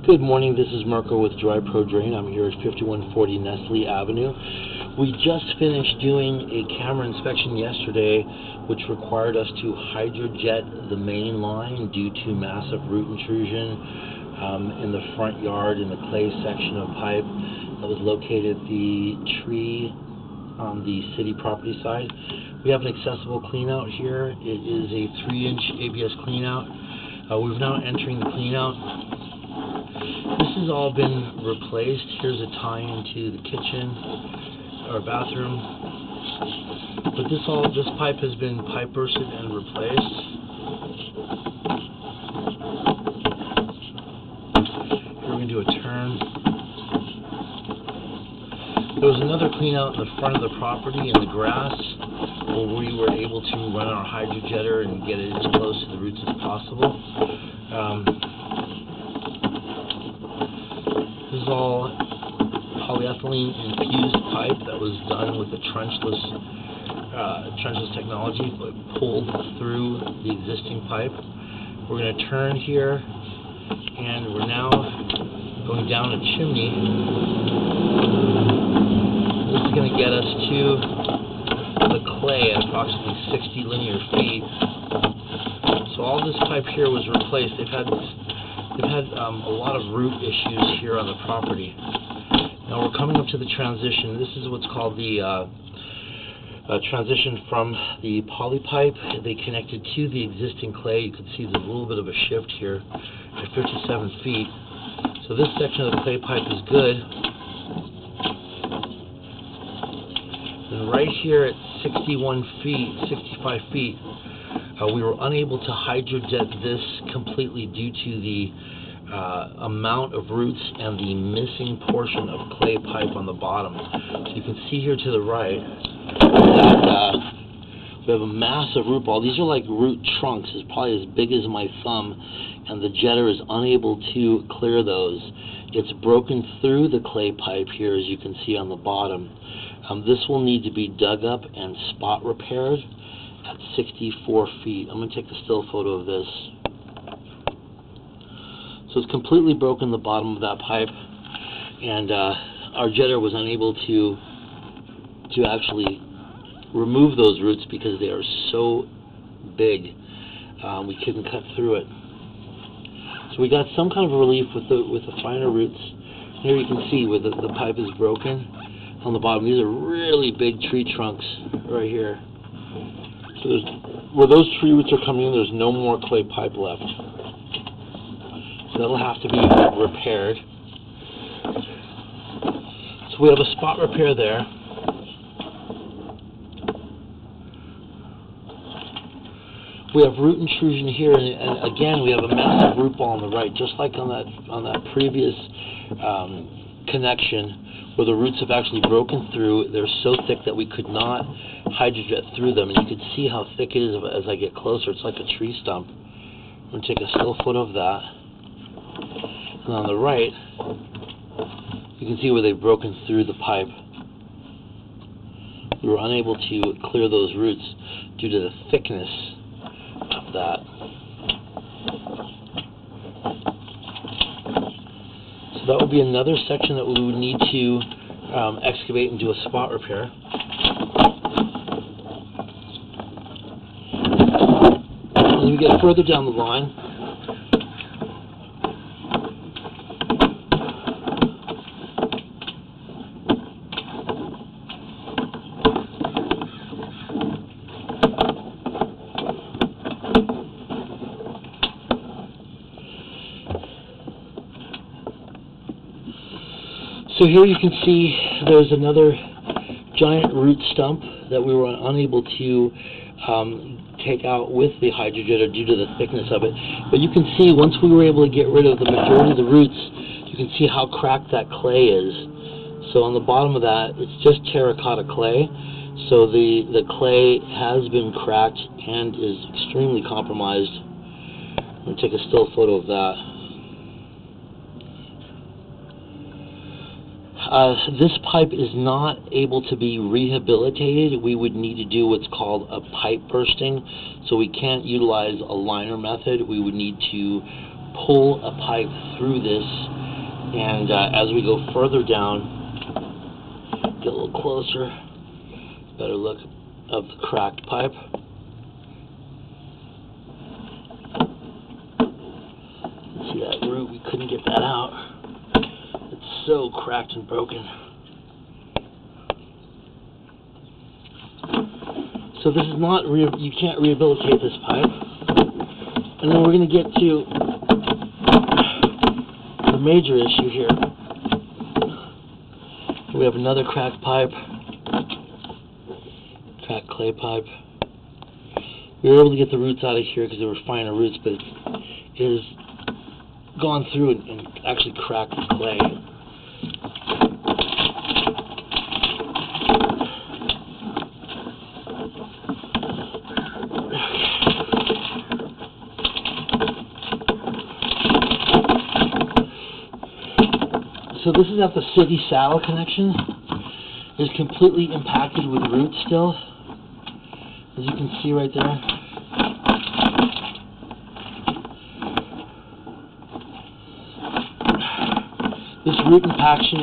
Good morning, this is Marco with Dry Pro Drain. I'm here at 5140 Nestle Avenue. We just finished doing a camera inspection yesterday which required us to hydrojet the main line due to massive root intrusion in the front yard in the clay section of pipe that was located at the tree on the city property side. We have an accessible cleanout here. It is a 3-inch ABS cleanout. We're now entering the cleanout. This has all been replaced. Here's a tie into the kitchen or bathroom. But this pipe has been pipe bursted and replaced. Here we're going to do a turn. There was another clean out in the front of the property in the grass where we were able to run our hydrojetter and get it as close to the roots as possible. This is all polyethylene infused pipe that was done with the trenchless technology, but pulled through the existing pipe. We're going to turn here, and we're now going down a chimney. This is going to get us to the clay at approximately 60 linear feet. So all this pipe here was replaced. They've had a lot of root issues here on the property. Now we're coming up to the transition. This is what's called the transition from the poly pipe. They connected to the existing clay. You can see there's a little bit of a shift here at 57 feet. So this section of the clay pipe is good. And right here at 65 feet, we were unable to hydrojet this completely due to the amount of roots and the missing portion of clay pipe on the bottom. So you can see here to the right that we have a massive root ball. These are like root trunks. It's probably as big as my thumb, and the jetter is unable to clear those. It's broken through the clay pipe here, as you can see on the bottom. This will need to be dug up and spot repaired at 64 feet. I'm going to take a still photo of this. So it's completely broken the bottom of that pipe, and our jetter was unable to actually remove those roots because they are so big. We couldn't cut through it. So we got some kind of relief with the finer roots. Here you can see where the pipe is broken on the bottom. These are really big tree trunks right here. So where those tree roots are coming in, there's no more clay pipe left. So that'll have to be repaired. So we have a spot repair there. We have root intrusion here, and again we have a massive root ball on the right, just like on that previous connection, where the roots have actually broken through. They're so thick that we could not hydrojet through them, and you can see how thick it is as I get closer. It's like a tree stump. I'm going to take a still photo of that. And on the right, you can see where they've broken through the pipe. We were unable to clear those roots due to the thickness of that. So that would be another section that we would need to excavate and do a spot repair. And then we get further down the line. So here you can see there's another giant root stump that we were unable to take out with the hydrojetter due to the thickness of it. But you can see once we were able to get rid of the majority of the roots, you can see how cracked that clay is. So on the bottom of that, it's just terracotta clay. So the clay has been cracked and is extremely compromised. I'm going to take a still photo of that. This pipe is not able to be rehabilitated. We would need to do what's called a pipe bursting, so we can't utilize a liner method. We would need to pull a pipe through this, and as we go further down, get a little closer, better look of the cracked pipe. See that root? We couldn't get that out. It's so cracked and broken. So this is not you can't rehabilitate this pipe. And then we're going to get to the major issue here. We have another cracked pipe, cracked clay pipe. We were able to get the roots out of here because they were finer roots, but it has gone through and actually cracked the clay. So this is at the city saddle connection. It's completely impacted with roots still, as you can see right there. This root impaction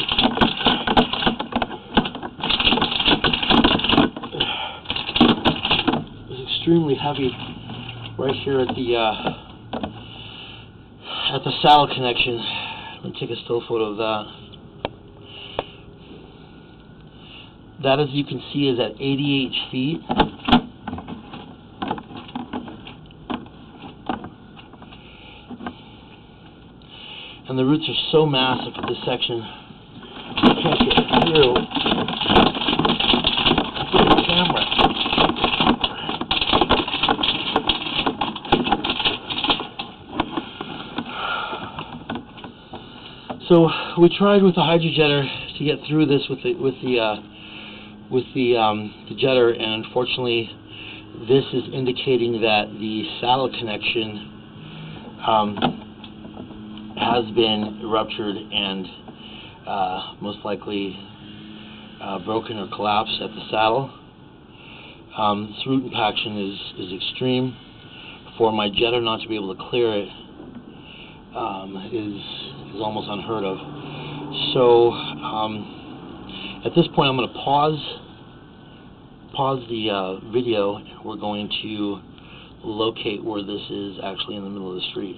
is extremely heavy right here at the saddle connection. I'm going to take a still photo of that. That, as you can see, is at 88 feet. And the roots are so massive at this section, you can't get through. Look at the camera. So we tried with the hydrojetter to get through this with the jetter, and unfortunately, this is indicating that the saddle connection has been ruptured and most likely broken or collapsed at the saddle. This root impaction is extreme. For my jetter not to be able to clear it is almost unheard of. So at this point, I'm going to pause the video. We're going to locate where this is actually in the middle of the street.